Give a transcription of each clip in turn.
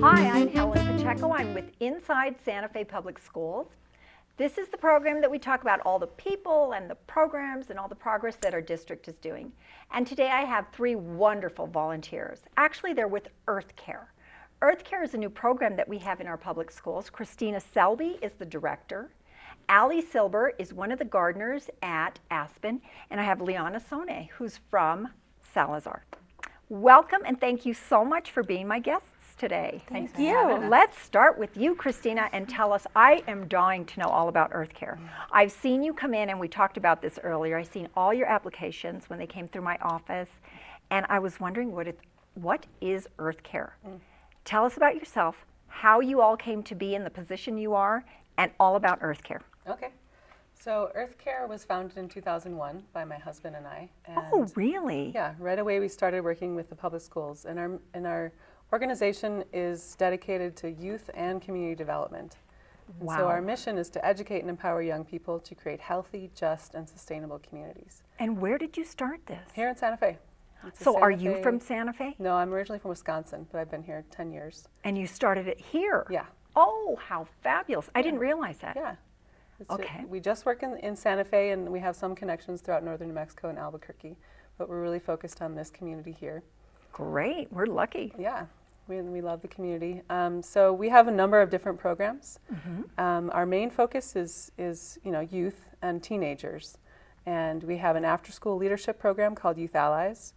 Hi, I'm Helen Pacheco. I'm with Inside Santa Fe Public Schools. This is the program that we talk about all the people and the programs and all the progress that our district is doing. And today I have three wonderful volunteers. Actually, they're with Earth Care. Earth Care is a new program that we have in our public schools. Christina Selby is the director. Allie Silber is one of the gardeners at Aspen. And I have Liana Sone, who's from Salazar. Welcome and thank you so much for being my guests today. Thank you. Let's start with you, Christina, and tell us, I am dying to know all about Earth Care. I've seen you come in, and we talked about this earlier. I've seen all your applications when they came through my office, and I was wondering what is Earth Care? Tell us about yourself, how you all came to be in the position you are, and all about Earth Care. Okay. So Earth Care was founded in 2001 by my husband and I. And Oh, really? yeah, right away we started working with the public schools, and our organization is dedicated to youth and community development. And Wow. so our mission is to educate and empower young people to create healthy, just, and sustainable communities. And where did you start this? Here in Santa Fe. It's a So are Santa you Fe- from Santa Fe? No, I'm originally from Wisconsin, but I've been here 10 years. And you started it here? Yeah. Oh, how fabulous. I didn't realize that. Yeah. Okay. We just work in Santa Fe, and we have some connections throughout northern New Mexico and Albuquerque, but we're really focused on this community here. Great, we're lucky. Yeah, we love the community. So we have a number of different programs. Our main focus is youth and teenagers, and we have an after-school leadership program called Youth Allies,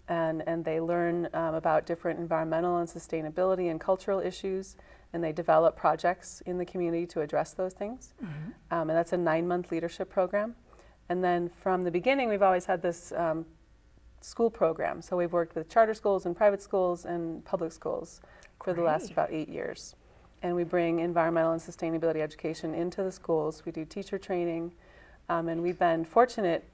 and they learn about different environmental and sustainability and cultural issues, and they develop projects in the community to address those things. And that's a 9-month leadership program. And then from the beginning, we've always had this school program. So we've worked with charter schools and private schools and public schools for the last about 8 years. And we bring environmental and sustainability education into the schools. We do teacher training, and we've been fortunate.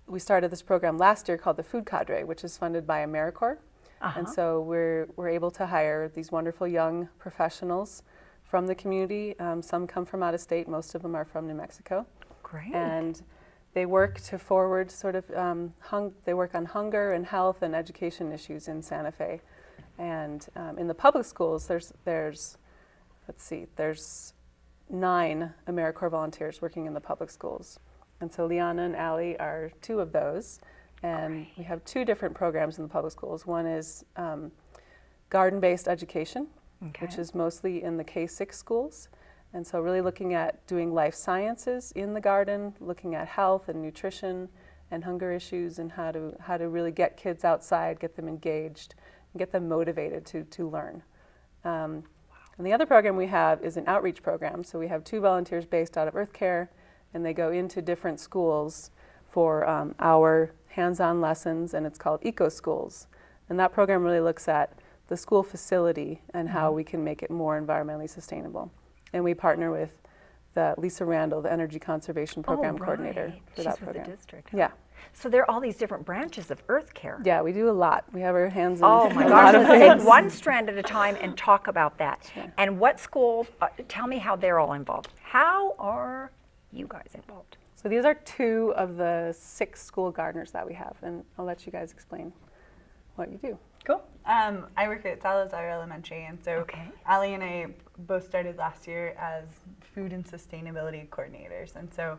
We started this program last year called the Food Cadre, which is funded by AmeriCorps. And so we're able to hire these wonderful young professionals from the community. Some come from out of state. Most of them are from New Mexico. Great. And they work to forward sort of, they work on hunger and health and education issues in Santa Fe. And in the public schools, there's 9 AmeriCorps volunteers working in the public schools. And so Liana and Allie are 2 of those. And we have 2 different programs in the public schools. One is garden-based education, which is mostly in the K-6 schools. And so really looking at doing life sciences in the garden, looking at health and nutrition and hunger issues, and how to really get kids outside, get them engaged, and get them motivated to learn. And the other program we have is an outreach program. So we have 2 volunteers based out of Earth Care, and they go into different schools for our hands-on lessons, and it's called Eco Schools. And that program really looks at the school facility and how we can make it more environmentally sustainable. And we partner with Lisa Randall, the Energy Conservation Program Coordinator for that program. She's with the district. Yeah. So there are all these different branches of Earth Care. Yeah, we do a lot. We have our hands in Oh my a gosh, lot of let's things. take one strand at a time and talk about that. Sure. And what schools, tell me how they're all involved. How are you guys involved? So these are 2 of the 6 school gardeners that we have, and I'll let you guys explain what you do. Cool. I work at Salazar Elementary, and so Allie and I both started last year as food and sustainability coordinators. And so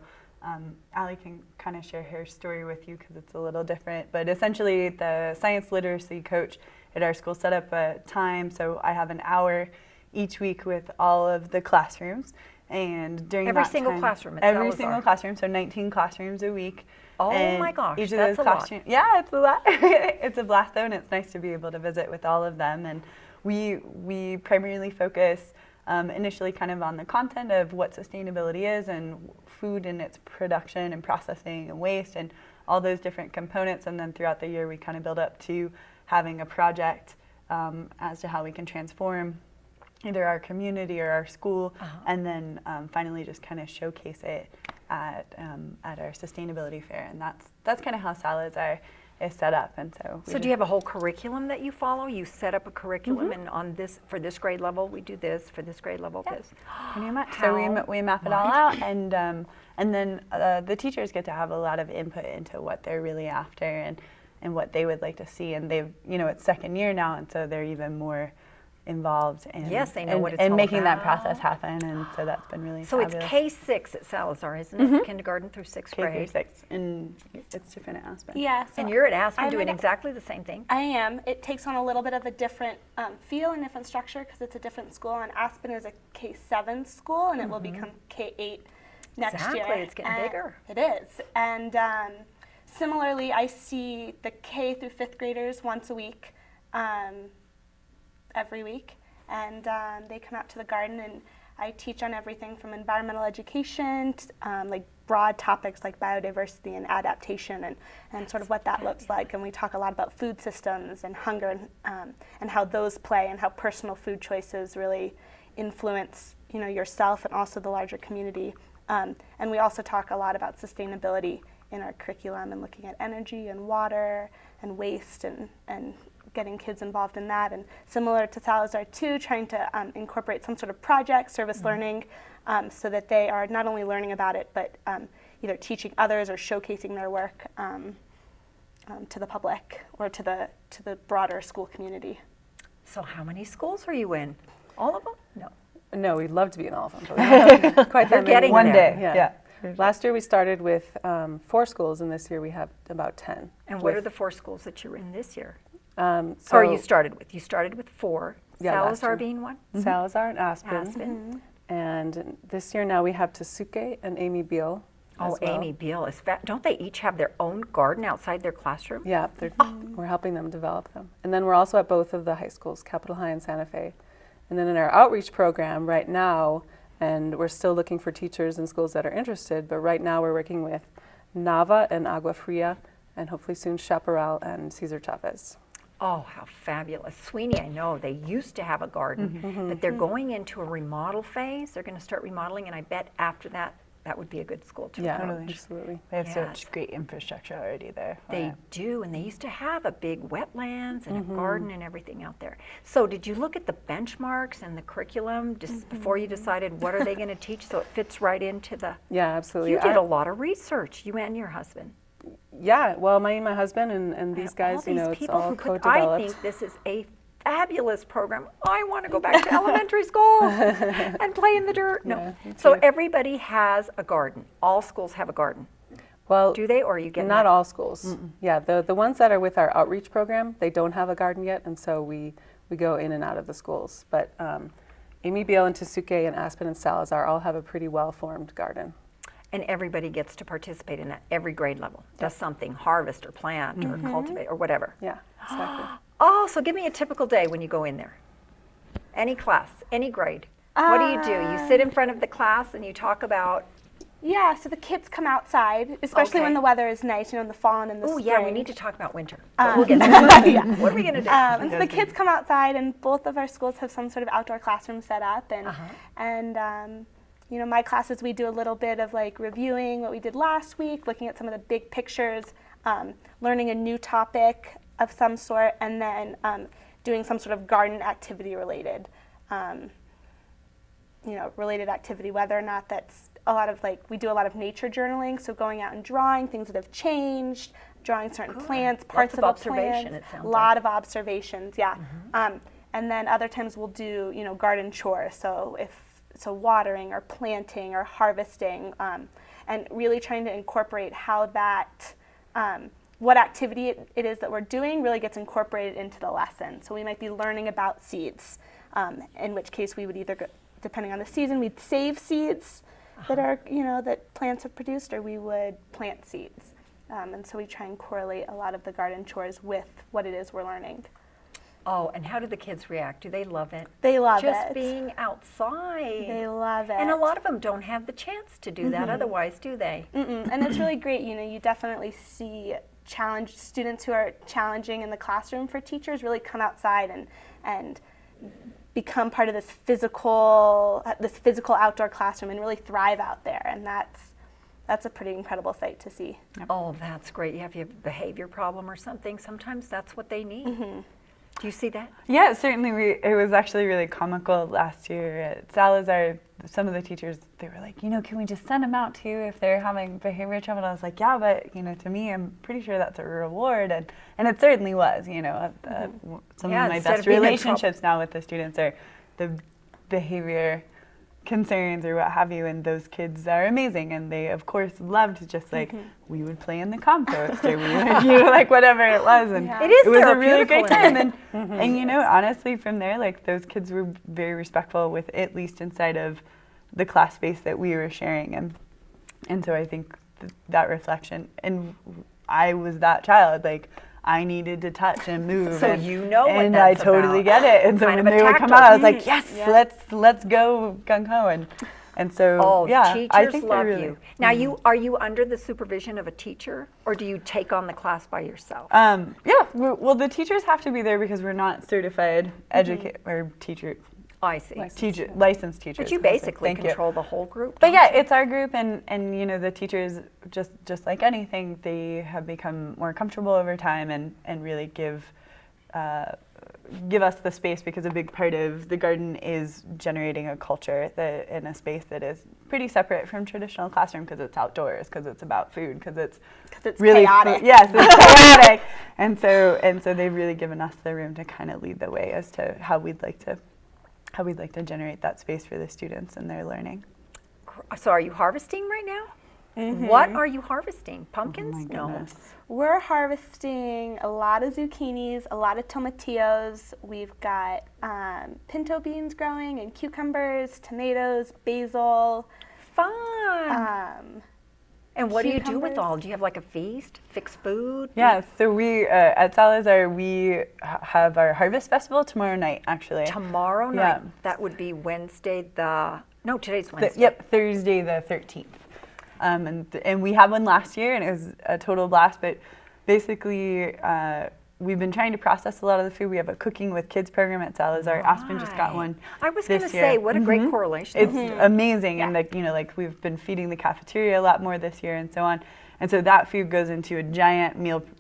Allie can kind of share her story with you because it's a little different. But essentially, the science literacy coach at our school set up a time, so I have an hour each week with all of the classrooms. And during Every that single time, classroom at every Salazar. single classroom, so 19 classrooms a week. Oh And my gosh, each of that's those a lot. classrooms, yeah, it's a lot. It's a blast though, and it's nice to be able to visit with all of them. And we primarily focus initially kind of on the content of what sustainability is and food and its production and processing and waste and all those different components. And then throughout the year, we kind of build up to having a project as to how we can transform either our community or our school, and then finally just kind of showcase it at our sustainability fair. And that's kind of how Salazar is set up. And so So do you have a whole curriculum that you follow? You set up a curriculum, and on this, for this grade level, we do this. For this grade level, this. pretty much. So we map it all out, and then the teachers get to have a lot of input into what they're really after and what they would like to see. And they've, it's second year now, and so they're even more involved in, Yes, they know what it's and all making that about. process happen. And so that's been really So fabulous. it's K-6 at Salazar, isn't it? Kindergarten through sixth K through grade. 6, and it's different at Aspen. Yeah. So And you're at Aspen I'm doing at- exactly the same thing. I am. It takes on a little bit of a different feel and different structure because it's a different school. And Aspen is a K-7 school, and it will become K-8 next year. Exactly, it's getting And bigger. It is. And similarly, I see the K through 5th graders once a week, every week. And they come out to the garden, and I teach on everything from environmental education to like broad topics like biodiversity and adaptation and sort of what that looks like. And we talk a lot about food systems and hunger and how those play and how personal food choices really influence yourself and also the larger community. And we also talk a lot about sustainability in our curriculum and looking at energy and water and waste and getting kids involved in that. And similar to Salazar too, trying to incorporate some sort of project, service learning, so that they are not only learning about it, but either teaching others or showcasing their work to the public or to the broader school community. So how many schools are you in? All of them? No. No, we'd love to be in all of them. But we don't have quite You're that many. getting One there. day, yeah. Last year we started with 4 schools, and this year we have about 10. And what are the 4 schools that you're in this year? So Or you started with? You started with 4. Yeah, last Salazar year. being one? Salazar and Aspen. Aspen. And this year now we have Tasuke and Amy Beal. Oh, as well. Amy Beal is don't they each have their own garden outside their classroom? Yeah, we're helping them develop them. And then we're also at both of the high schools, Capitol High and Santa Fe. And then in our outreach program right now, and we're still looking for teachers in schools that are interested, but right now we're working with Nava and Agua Fria, and hopefully soon Chaparral and Cesar Chavez. Oh, how fabulous. Sweeney, I know, they used to have a garden, but they're going into a remodel phase. They're going to start remodeling, and I bet after that, that would be a good school to Yeah, approach. absolutely. They have Yes. such great infrastructure already there. for They it. do, and they used to have a big wetlands and a garden and everything out there. So did you look at the benchmarks and the curriculum just before you decided what are they going to teach so it fits right into the... Yeah, absolutely. You did a lot of research, you and your husband. Yeah, well, my husband and these And guys, all these it's people all who could, co-developed. I think this is a fabulous program. I want to go back to elementary school and play in the dirt. No. Yeah, me So too. everybody has a garden. All schools have a garden. Well, Do they, or are you getting not that? all schools. Yeah, the ones that are with our outreach program, they don't have a garden yet, and so we go in and out of the schools. But Amy Beal and Tasuke and Aspen and Salazar all have a pretty well-formed garden. And everybody gets to participate in that, every grade level. Does something, harvest or plant or cultivate or whatever. Yeah, exactly. Oh, so give me a typical day when you go in there. Any class, any grade. What do? You sit in front of the class and you talk about, Yeah, so the kids come outside, especially when Okay. the weather is nice, in the fall and in the oh spring. yeah, we need to talk about winter. But we'll get to that. What are we going to do? And so the kids come outside, and both of our schools have some sort of outdoor classroom set up. And my classes, we do a little bit of like reviewing what we did last week, looking at some of the big pictures, learning a new topic of some sort, and then doing some sort of garden activity related activity, whether or not that's a lot of we do a lot of nature journaling, so going out and drawing things that have changed, drawing certain plants, parts of of a observation, plant, it sounds a lot like. of observations, yeah. And then other times we'll do garden chores, so watering or planting or harvesting, and really trying to incorporate how that what activity it is that we're doing really gets incorporated into the lesson. So we might be learning about seeds, in which case we would either, depending on the season, we'd save seeds that are, that plants have produced, or we would plant seeds. And so we try and correlate a lot of the garden chores with what it is we're learning. Oh, and how do the kids react? Do they love it? They love Just it. being outside. They love it. And a lot of them don't have the chance to do that otherwise, do they? And it's really great. You definitely see students who are challenging in the classroom for teachers really come outside and become part of this physical outdoor classroom and really thrive out there. And that's that's a pretty incredible sight to see. Oh, that's great. If you have a behavior problem or something, sometimes that's what they need. Do you see that? Yeah, certainly. It was actually really comical last year at Salazar. Some of the teachers, they were like, can we just send them out to you if they're having behavior trouble? And I was like, yeah, but to me, I'm pretty sure that's a reward, and it certainly was. Some of my best relationships now with the students are the behavior concerns or what have you, and those kids are amazing, and they of course loved just like we would play in the compost or we would like whatever it was, and it was a really great time, and honestly from there, like, those kids were very respectful with, at least inside of the class space that we were sharing, and so I think that reflection, and I was that child, like, I needed to touch and move. So what and that's I totally about. get it. And so Kind when of a they would come out, I was like, yes, let's go gung ho. And so teachers I think love really, you. Now, are you under the supervision of a teacher, or do you take on the class by yourself? Well, the teachers have to be there because we're not certified educator or teacher. I see. Licensed teachers. But you basically control the whole group. But yeah, it's our group, and the teachers, just like anything, they have become more comfortable over time, and really give us the space, because a big part of the garden is generating a culture in a space that is pretty separate from traditional classroom, because it's outdoors, because it's about food, because it's really chaotic. Yes, it's chaotic, and so they've really given us the room to kind of lead the way as to how we'd like to generate that space for the students and their learning. So are you harvesting right now? What are you harvesting? Pumpkins? Oh my goodness. We're harvesting a lot of zucchinis, a lot of tomatillos. We've got pinto beans growing, and cucumbers, tomatoes, basil. Fun! And what do you do with all? Do you have like a feast? Fix food? Yeah, so we, at Salazar, we have our Harvest Festival tomorrow night, actually. Tomorrow night? Yeah. That would be Wednesday today's Wednesday. Thursday the 13th. And we had one last year, and it was a total blast, but basically we've been trying to process a lot of the food. We have a Cooking with Kids program at Salazar. Aspen just got one. I was going to say, what a great correlation. It's amazing, and like we've been feeding the cafeteria a lot more this year and so on. And so that food goes into a giant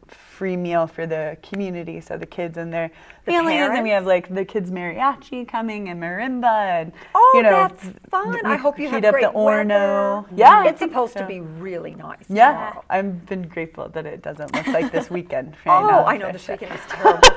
free meal for the community, so the kids and their families, and we have like the kids mariachi coming and marimba, and that's fun. I hope you have heat great up the Orno. weather. Yeah, it's supposed to be really nice. Yeah, tomorrow. I've been grateful that it doesn't look like this weekend. Right now, I know this weekend is terrible.